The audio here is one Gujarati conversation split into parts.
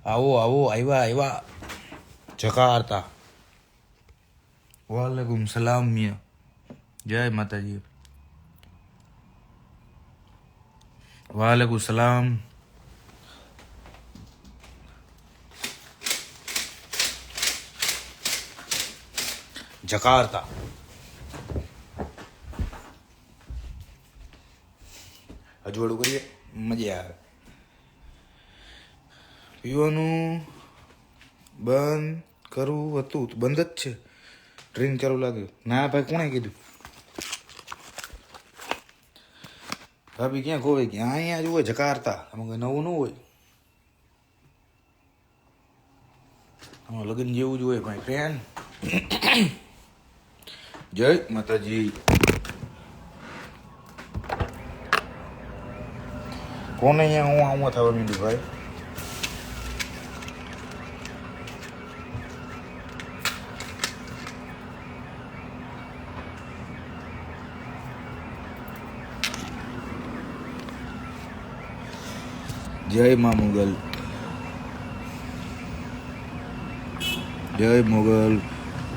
આવો આવો આવ્યા આવ્યા જકાર્તા. વાલેકુમ સલામ મિયા. જય માતાજી. વાલેકુમ સલામ. જકાર્તા. અજવાળું કરીએ, મજા આવે. પીવાનું બંધ કરવું હતું તો બંધ જ છે. ડ્રિંક ચાલુ લાગ્યું. ના ભાઈ, કોણે કીધું? ભાભી ક્યાં ખોવાઈ ગયા? અહીંયા જ હોય જકાર્તા. આમાં કંઈ નવું ન હોય. આમાં લગ્ન જેવું જ હોય ભાઈ ફ્રેન્ડ. જય માતાજી. કોને અહીંયા હું આવું થવા માંડ્યું ભાઈ? જય મા મુગલ. જય Mughal.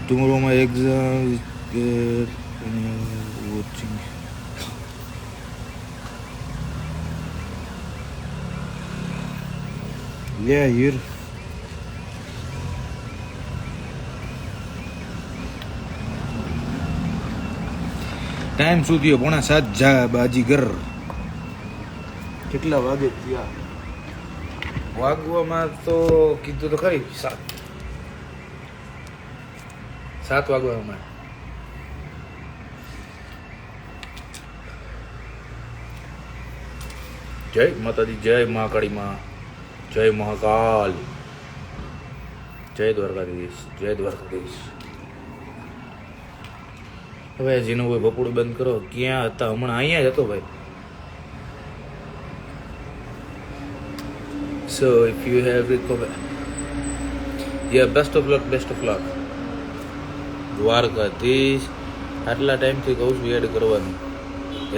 tomorrow my exam is watching. Yeah, here. Time શું થયો? 6:45 જા બાજીગર. કેટલા વાગે થયા? વાગવામાં તો કીધું તો ખરી 7 વાગવામાં. જય માતાજી. જય મહાકાળી માં. જય મહાકાલ. જય દ્વારકાધીશ. જય દ્વારકાધીશ. હવે જેનું હોય બપોડું બંધ કરો. ક્યાં હતા હમણાં? અહીંયા જ હતો ભાઈ. So if you have recovered, yeah, best of luck, best of luck. Dwarkadhish. આટલા ટાઈમથી કહું છું એડ કરવાનું.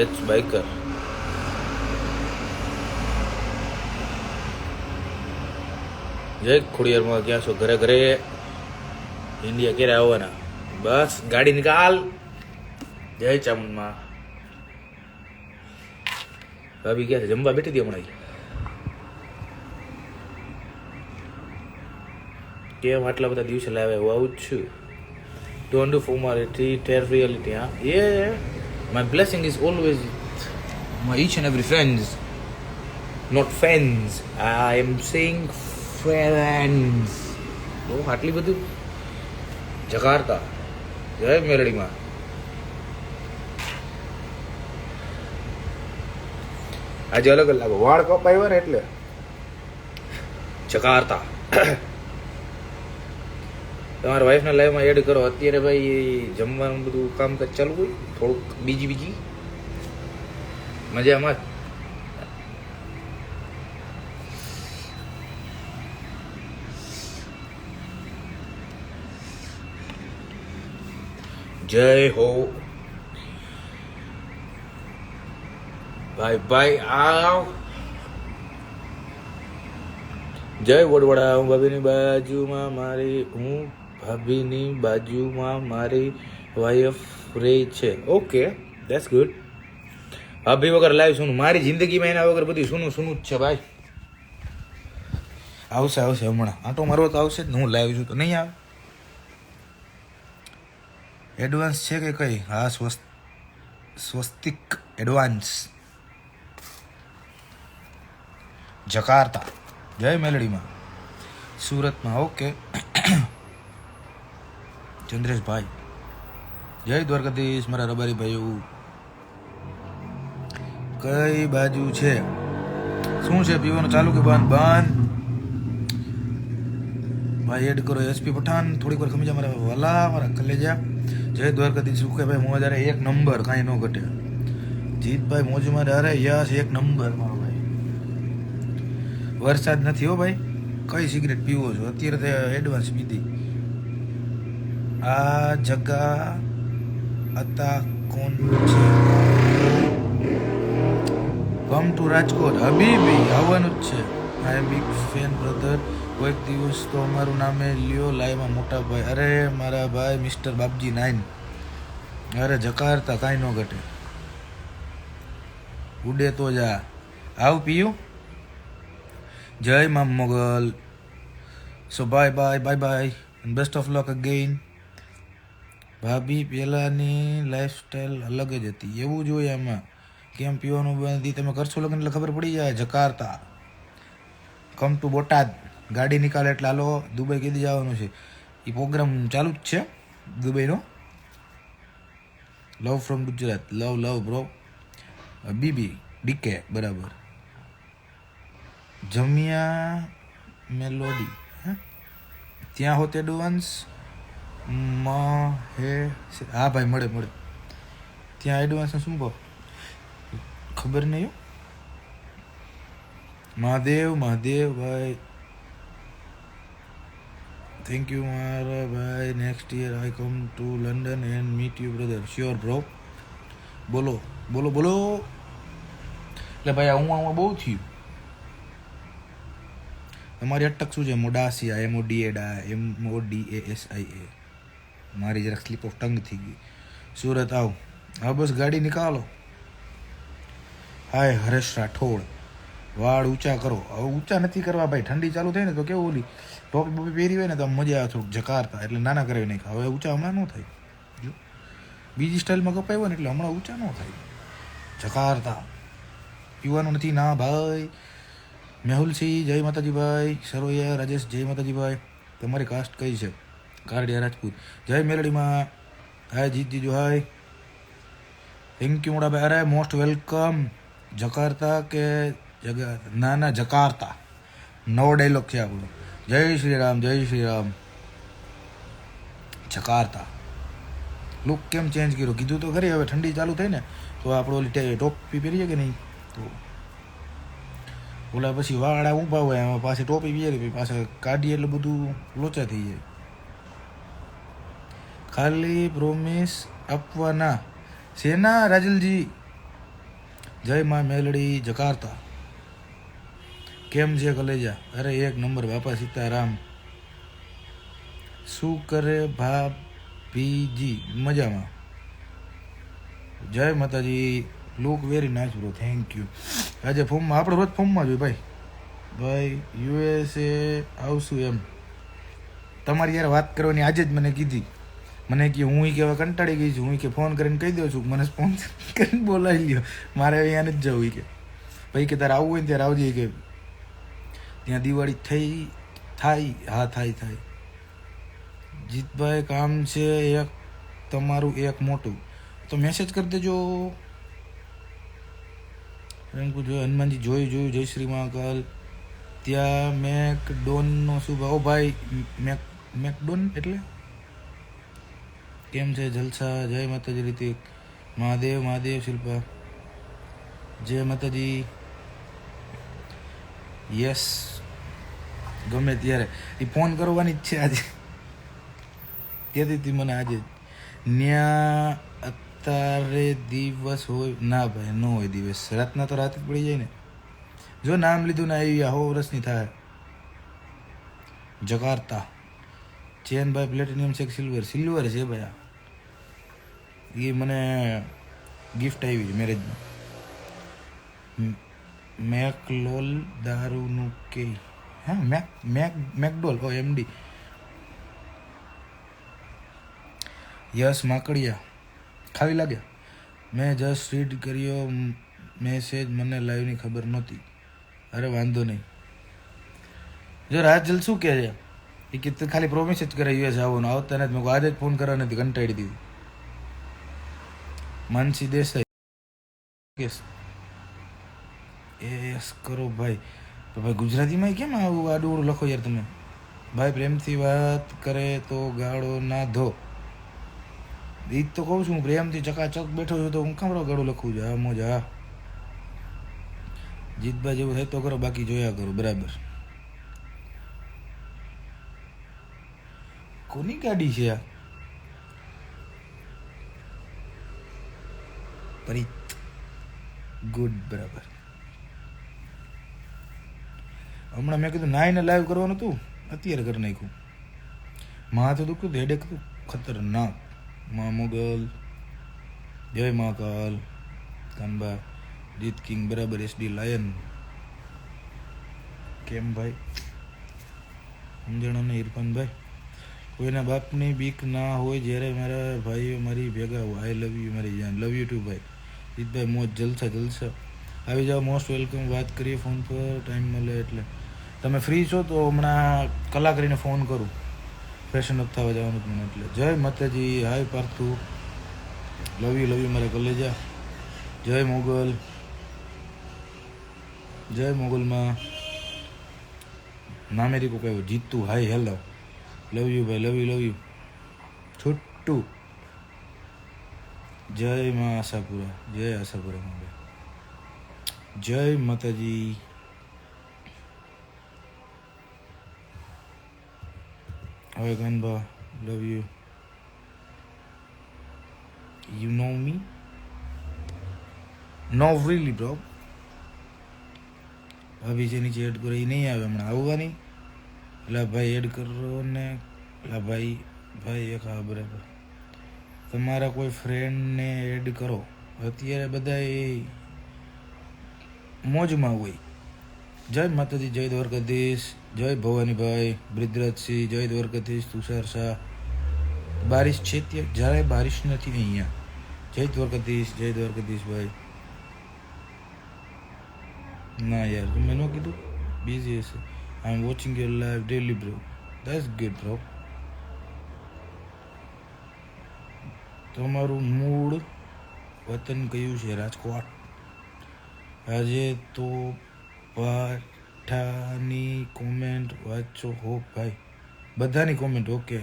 H biker. જય ખોડિયારમાં. ક્યાં છો? ઘરે ઘરે. ઇન્ડિયા ક્યારે આવવાના? બસ ગાડી નિકાલ. જય ચામુંડમાં. ભાભી ક્યાં છે? જમવા બેઠી હતી હમણાં. કેમ આટલા બધા દિવસે લાવ્યા? હું આવું જ છું. Don't do formality, tell reality. Huh? Yeah, my blessing is always my each and every friends, not fans. I am saying friends. Oh, આટલી બધું જકાર્તા. જય મેરડીમાં. આજે અલગ અલગ લાગો. વાળ કપાવ્યા ને એટલે જકાર્તા. તમારા વાઈફના લાઈવમાં એડ કરો. અત્યારે ભાઈ જમવાનું બધું કામકાજ ચાલુ હોય. થોડુંક બીજી મજામાં. જય હો ભાઈ. ભાઈ આવ. જય વડવડા. હું ભાભીની બાજુમાં મારી વાઈફ રહે છે. Okay, that's good. ભાભી વગર લાઈવ સુનું. મારી જિંદગીમાં એના વગર બધી સુનું જ છે ભાઈ. આવશે હમણાં. આંટો મારવો તો આવશે જ ને. હું લાઈવ છું તો નહીં આવે. એડવાન્સ છે કે કઈ? હા, સ્વસ્તિક એડવાન્સ. જકાર્તા. જય મેલડીમાં. સુરતમાં. ઓકે. ચંદ્રેશભાઈ. જય દ્વારકાધીશ. મારા રબારી ભાઈઓ. કઈ બાજુ છે? શું છે? પીવાનું ચાલુ કે બંધ? બંધ ભાઈ. એડ કરો એસપી પઠાણ. થોડીક વાર ખમી જા મારા વાલા, મારા કલેજા. જય દ્વારકાધીશ. શું કે ભાઈ? મોજારે એક નંબર, કાંઈ ન ઘટે. જીતભાઈ મોજમાં. અરે યસ, એક નંબર મારો ભાઈ. વરસાદ નથી હો ભાઈ. કઈ સિગરેટ પીવો છો અત્યારે? તો એડવાન્સ પીધી. આ જગા હતા કોણ છે? Come to Rajkot. હબીબી આવવાનું જ છે. આઈ એમ બિગ ફેન બ્રધર. કોઈક દિવસ તો અમારું નામે લ્યો લાઈવમાં મોટા ભાઈ. અરે મારા ભાઈ મિસ્ટર બાપજી 9. અરે જકાર્તા કાંઈ ન ઘટે. ઉડે તો જા. આવ પીયું. જય મા Mogal. So bye bye bye bye and best of luck again. ભાભી પહેલાંની લાઈફસ્ટાઈલ અલગ જ હતી. એવું જ હોય એમાં. કેમ પીવાનું બંધ તમે કરશો લગ્ન એટલે ખબર પડી જાય. Jakarta come to Botad. ગાડી નીકાળે એટલે હાલો દુબઈ કીધી જવાનું છે. એ પ્રોગ્રામ ચાલુ જ છે દુબઈનો. Love from Gujarat. Love love bro. બીબી ડીકે બરાબર. જમિયા મેલોડી ત્યાં હોતે એડવાન્સ હે. હા ભાઈ મળે મળે. ત્યાં એડવાન્સને શું કહો ખબર નહીં. મહાદેવ મહાદેવ ભાઈ થેન્ક યુ મારા ભાઈ. Next year I come to London and meet you brother. Sure bro. બોલો બોલો બોલો. એટલે ભાઈ હું બહુ થયું. તમારી અટક શું છે? મોડાસિયા. MODASIA. મારી જરાક સ્લીપ ઓફ ટંગ થઈ ગઈ. સુરત આવ. હા બસ ગાડી નીકાળો. હાય હરેશ રાઠોડ. વાળ ઊંચા કરો. હવે ઊંચા નથી કરવા ભાઈ. ઠંડી ચાલુ થાય ને તો કેવું ઓલી ટોપી બોપી પહેરી હોય ને તો મજા આવે થોડુંક જકારતા. એટલે નાના કરાવી નાખ્યા. હવે ઊંચા હમણાં ન થાય. બીજી સ્ટાઇલમાં કપાવ્યો ને એટલે હમણાં ઊંચા ન થાય. જકારતા પીવાનું નથી ના ભાઈ. મેહુલસિંહ જય માતાજી ભાઈ. સરોયા રાજેશ જય માતાજી ભાઈ. તમારી કાસ્ટ કઈ છે? કારડિયા રાજપૂત. જય મેલડીમાં. હાય જીત જીજુ હાય. થેન્ક યુ મોટા ભાઈ. અરે મોસ્ટ વેલકમ. જકાર્તા કે ના ના જકાર્તા નવો ડાયલોગ છે આપણો. જય શ્રી રામ જય શ્રી રામ. જકાર્તા લુક કેમ ચેન્જ કર્યો? કીધું તો ખરી. હવે ઠંડી ચાલુ થઈ ને તો આપણે ઓલી ટોપી પહેરીએ કે નહીં તો ઓલા પછી વાળા ઊભા હોય એમાં પાછી ટોપી પહેરી પાછા કાઢીએ એટલે બધું લોચા થઈ જાય. ખાલી પ્રોમિસ આપવાના સેના રાજલજી. જય માં મેલડી. જકાર્તા કેમ છે કલેજા? અરે એક નંબર બાપા સીતારામ. શું કરે ભાભીજી? મજામાં. જય માતાજી. Look very nice bro. Thank you. આજે ફોર્મમાં આપણે રોજ ફોર્મમાં જોઈએ ભાઈ. ભાઈ USA આવશું એમ તમારી યાર વાત કરવાની આજે જ મને કીધી. મને કે હું કે હવે કંટાળી ગઈ છું. હું કે ફોન કરીને કહી દઉં છું મને સ્પોન્સર કરીને બોલાવી લ્યો. મારે અહીંયા નથી જવું કે ભાઈ કે તારે આવવું હોય ને ત્યારે આવજે કે ત્યાં દિવાળી થાય. હા થાય. જીતભાઈ કામ છે એક તમારું એક મોટું તો મેસેજ કરી દેજો. જો હનુમાનજી જોયું. જય શ્રી મહાકાલ. ત્યાં મેકડોનનો શું ભાવ ભાઈ? મેકડોન એટલે કેમ છે? જલસા. જય માતાજી રીતિક. મહાદેવ મહાદેવ. શિલ્પા જય માતાજી. યસ ગમે ત્યારે એ ફોન કરવાની જ છે આજે. કહેતી હતી મને આજે ન્યા અત્યારે દિવસ હોય ના ભાઈ? ન હોય દિવસ. રાતના તો રાત જ પડી જાય ને. જો નામ લીધું ને આવી 100 વર્ષની થાય. જકાર્તા ચેન ભાઈ પ્લેટિનિયમ છે કે સિલ્વર? સિલ્વર છે ભાઈ. એ મને ગિફ્ટ આવી છે મેરેજમાં. મેકલોલ દારૂનું કે હા મેકડોલ MD. યસ માકડિયા ખાવી લાગ્યા. મેં જસ્ટ રીડ કર્યો મેસેજ. મને લાઈવની ખબર નહોતી. અરે વાંધો નહીં. જો રાજલ શું કહે છે એ કે ખાલી પ્રોમિસ જ કરે US આવવાનું. આવતા નથી. મેં આજે જ ફોન કરવા નથી. કંટાળી દીધી. માનસી દેસાઈ એસ કરો ભાઈ. તો ભાઈ ગુજરાતીમાં કેમ આવું આડું લખો યાર તમે? ભાઈ પ્રેમથી વાત કરે તો ગાળો ના ધો. એ જ તો કહું છું. પ્રેમથી ચકાચક બેઠો છું તો હું કામ ગાળું લખું છું? હા મોજા. જીતભાઈ જેવું થાય તો કરો બાકી જોયા કરો. બરાબર. કોની ગાડી છે આ? પરિત ગુડ. બરાબર. હમણાં મેં કીધું નાઈને લાઈવ કરવાનું હતું, અત્યારે કરી નાખ્યું. માથું દુખતું હતું, હેડેક હતું ખતરનાક. મા મોગલ, જય મહાકાલ, કાનબા, જીત કિંગ બરાબર, SD લાયન. કેમ ભાઈ સમજણો ને ઇરફાનભાઈ? કોઈના બાપની બીક ના હોય જ્યારે મારા ભાઈઓ મારી ભેગા હોય. આઈ લવ યુ મારી જાન. લવ યુ ટુ ભાઈ. જીતભાઈ મોજ, જલસા જલસા. આવી જાઓ, મોસ્ટ વેલકમ. વાત કરીએ ફોન પર, ટાઈમ મળે એટલે. તમે ફ્રી છો તો હમણાં કલાક કરીને ફોન કરું, ફેશન અપ થવા જવાનું હતું મને એટલે. જય માતાજી. હાય પાર્થુ, લવ યુ મારા કલેજા. જય મોગલ, જય મોગલમાં. નામેરી કો કહ્યું Jitu. Hi hello, love you ભાઈ, લવ યુ. છુટ્ટુ, જય માં આશાપુરા, જય આશાપુરા ભાઈ. જય માતાજી. હવે Kanba, love you. You know me? No really bro. ભાભી છે નીચે એડ કરો, એ નહીં આવે હમણાં, આવવાની. એટલે ભાઈ એડ કરો ને. એટલે ભાઈ એક હા બરાબર. તમારા કોઈ ફ્રેન્ડને એડ કરો. અત્યારે બધા એ મોજમાં હોય. જય માતાજી, જય દ્વારકાધીશ, જય ભવાનીભાઈ, બ્રિજરાજસિંહ, જય દ્વારકાધીશ, તુષાર શાહ. બારિશ છે ત્યાં? જરાય બારિશ નથી અહીંયા. જય દ્વારકાધીશ, જય દ્વારકાધીશ ભાઈ. ના યાર મેં ન કીધું, બિઝી હશે. I am watching your live daily bro. That's good bro. તમારું મૂળ વતન કયું છે? રાજકોટ. આજે તો પાઠાની કોમેન્ટ વાંચો હો ભાઈ, બધાની comment. Okay,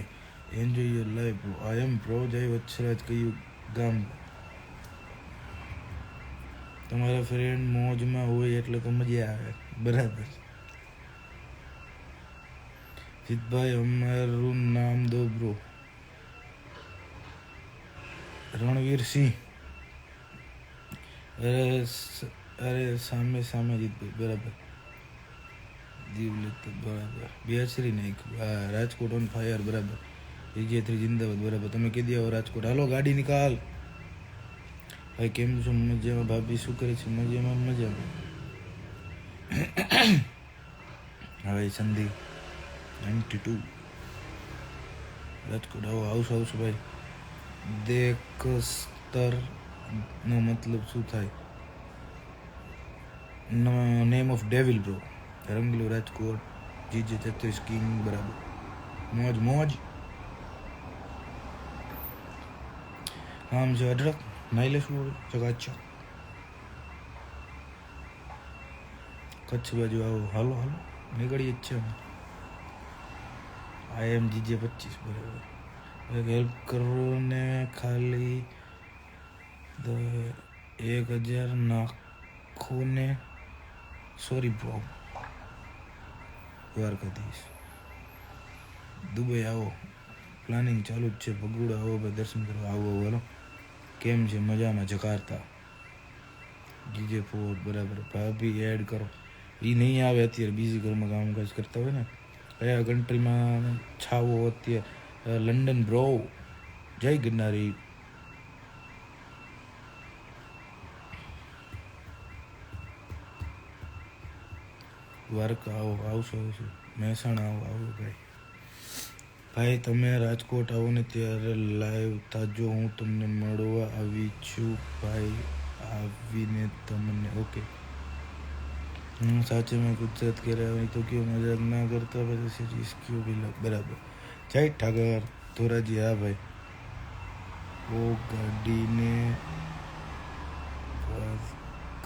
enjoy your life bro. I am bro. જય વત્સરાજ, કયું ગામ? તમારા ફ્રેન્ડ મોજમાં હોય એટલે તો મજા આવે. બરાબર. જીતભાઈ અમારું નામ દો બ્રો. રણવીરસિંહ. અરે સામે જીતભાઈ બરાબર. દીવલેત બરાબર. બેસરી નાખ્યું. હા, રાજકોટ ઓન ફાયર બરાબર. EJ3 જિંદાબાદ બરાબર. તમે કીધી આવો રાજકોટ. હાલો ગાડી નિકાલ. ભાઈ કેમ છો? મજામાં. ભાભી શું કરે છે? મજામાં. હવે સંધિ 92 રાજકોટ. આવો, આવશો ભાઈ. દેકસ્તર નો મતલબ શું થાય? Name of devil bro. Ranglo Rajkot. GJ33 king બરાબર. મોજ. આમ છે અઢળક. નાઈ લેશું ચકાચો. કચ્છ બાજુ આવો. હાલો નીકળીએ જ છે. આઈ એમ GJ25 બરાબર. હેલ્પ કરો ને ખાલી 1000 નાખો ને. Sorry bro. દ્વારકાધીશ. દુબઈ આવો, પ્લાનિંગ ચાલુ જ છે. ભગુડા આવો ભાઈ, દર્શન કરવા આવો. હાલો કેમ છે? મજામાં. જકાર્તા. GJ4 બરાબર. ભાભી એડ કરો. એ નહીં આવે અત્યારે, બીજી ઘરમાં કામકાજ કરતા હોય ને. કયા કન્ટ્રીમાં છાવો અત્યારે? London bro. જય ગિરનારી. દ્વારકા આવો. આવશો. મહેસાણા આવો ભાઈ. તમે રાજકોટ આવો ને ત્યારે લાઈવ થાજો. હું તમને મળવા આવી છું ભાઈ. આવીને તમને. ઓકે. સાચે મેં ગુજરાત કે રહ્યા હોય તો ક્यों મજાક ના કરતા? પછી સિરીઝ ક્यों भी બરાબર. જય ઠાકર ધોરાજી. હા ભાઈ. ઓ ગાડીને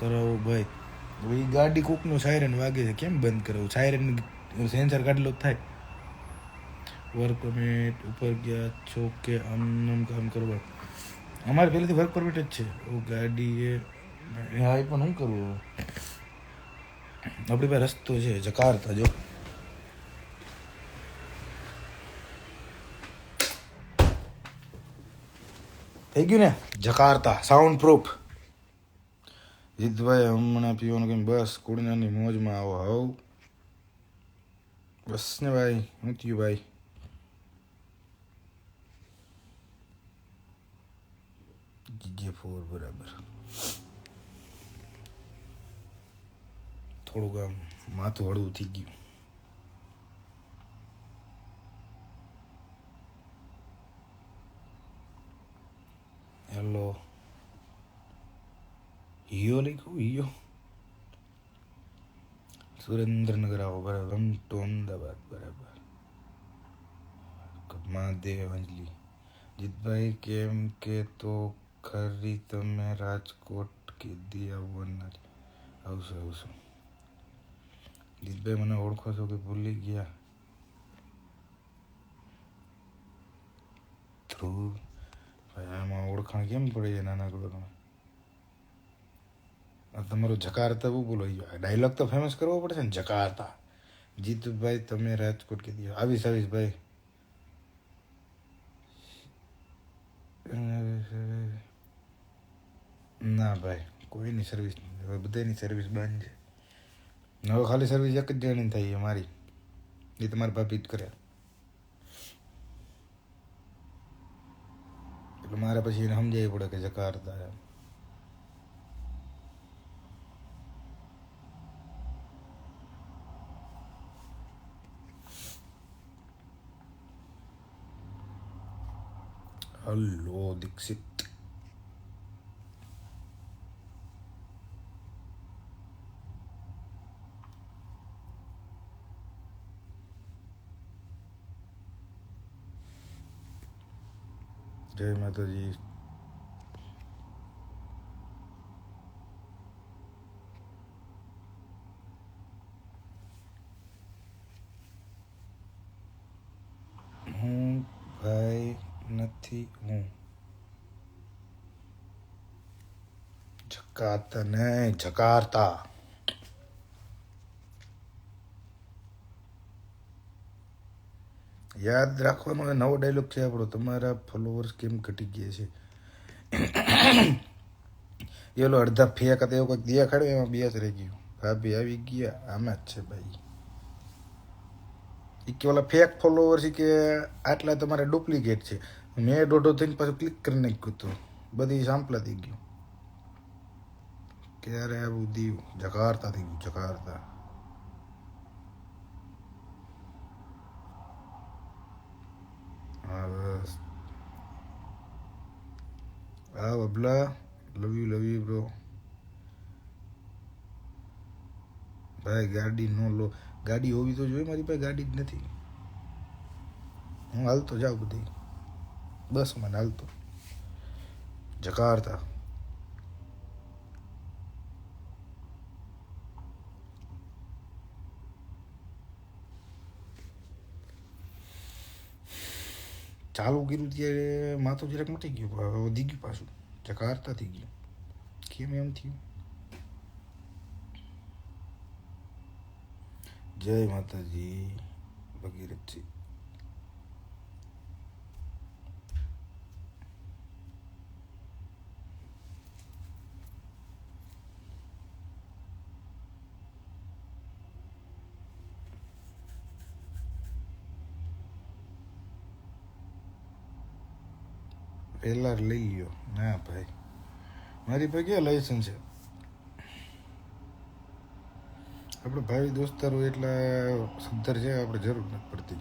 કરાવો ભાઈ. એ ગાડી કોકનું સાયરન વાગે છે, કેમ બંધ કરાવું? સાયરન સેન્સર કાઢેલો જ થાય. વર્ક પરમિટ ઉપર ગયા છો કે આમ કામ કરવા? અમારે પહેલેથી વર્ક પરમિટ જ છે. ઓ ગાડી એ હા, એ પણ શું કરવું? આપણી પાસે રસ્તો છે. જકાર્તા જો. થઈ ગયું ને? Jakarta sound proof. જીતભાઈ હમણાં પીવાનું કેમ? બસ કુડીનાની મોજમાં આવો. બસ ને ભાઈ, હું થયું ભાઈ? GJ4 બરાબર. થોડુંક આમ માથું હળવું થઈ ગયું. હેલો, હિયો લખ્યું, હિયો. સુરેન્દ્રનગર આવો બરાબર. ટુ અમદાવાદ બરાબર. મહાદેવ અંજલી. જીતભાઈ કેમ કે તો ખરી તમે રાજકોટ કીધી આવવાના? આવશું. જીતભાઈ મને ઓળખો છો કે ભૂલી ગયા? ધ્રુવ ભાઈ, આમાં ઓળખાણ કેમ પડે છે નાનકડો? તમારું જકાર્તા બહુ બોલો. ડાયલોગ તો ફેમસ કરવો પડશે ને, જકાર્તા. જીતુભાઈ તમે રાજકોટ કીધી. આવીશ ભાઈ. ના ભાઈ, કોઈની સર્વિસ નથી. હવે બધાની સર્વિસ બંધ છે. હવે ખાલી સર્વિસ એક જ જણી થઈ છે મારી, એ તમારી ભાભી જ કરે. એટલે મારે પછી એને સમજાવવી પડે કે જકાર્તા એમ. હલો દીક્ષિત. જય માતાજી. હું ભાઈ નથી, હું જકાર્તા નહીં, જકાર્તા. યાદ રાખવાનો નવો ડાયલોગ છે આપણો. તમારા ફોલોવર્સ કેમ ઘટી ગયા છે? એલો અડધા ફેક હતા એવું કંઈક દિયા ખાડ્યો, એમાં બે જ રહી ગયું. ભાભી આવી ગયા, આમાં જ છે ભાઈ. એ કે ઓલા ફેક ફોલોવર્સ કે આટલા તમારે ડુપ્લિકેટ છે. મેં દોઢો થઈને પાછું ક્લિક કરી નાખ્યું હતું, બધી સાંપલા થઈ ગયું. ક્યારે આવું દીવ? જકાર્તા થઈ ગયું, જકાર્તા. હા બસ. હા બબલા, લવ યુ બ્રો. ભાઈ ગાડી નો લો. ગાડી હોવી તો જોઈએ મારી પાસે, ગાડી જ નથી. હું હાલતો જાઉં બધી બસ મને હાલતો. જકાર્તા. ચાલુ કર્યું ત્યારે માથું જરાક મટી ગયું, હવે વધી ગયું પાછું. જકાર્તા થઈ ગયું. કેમ એમ થયું? જય માતાજી ભગીરથજી. પહેલા લઈ લ્યો. ના ભાઈ, મારી પાસે ક્યાં લાયસન્સ છે? આપણે ભાઈ દોસ્તારો એટલા સદ્ધર છે, આપણે જરૂર નથી પડતી.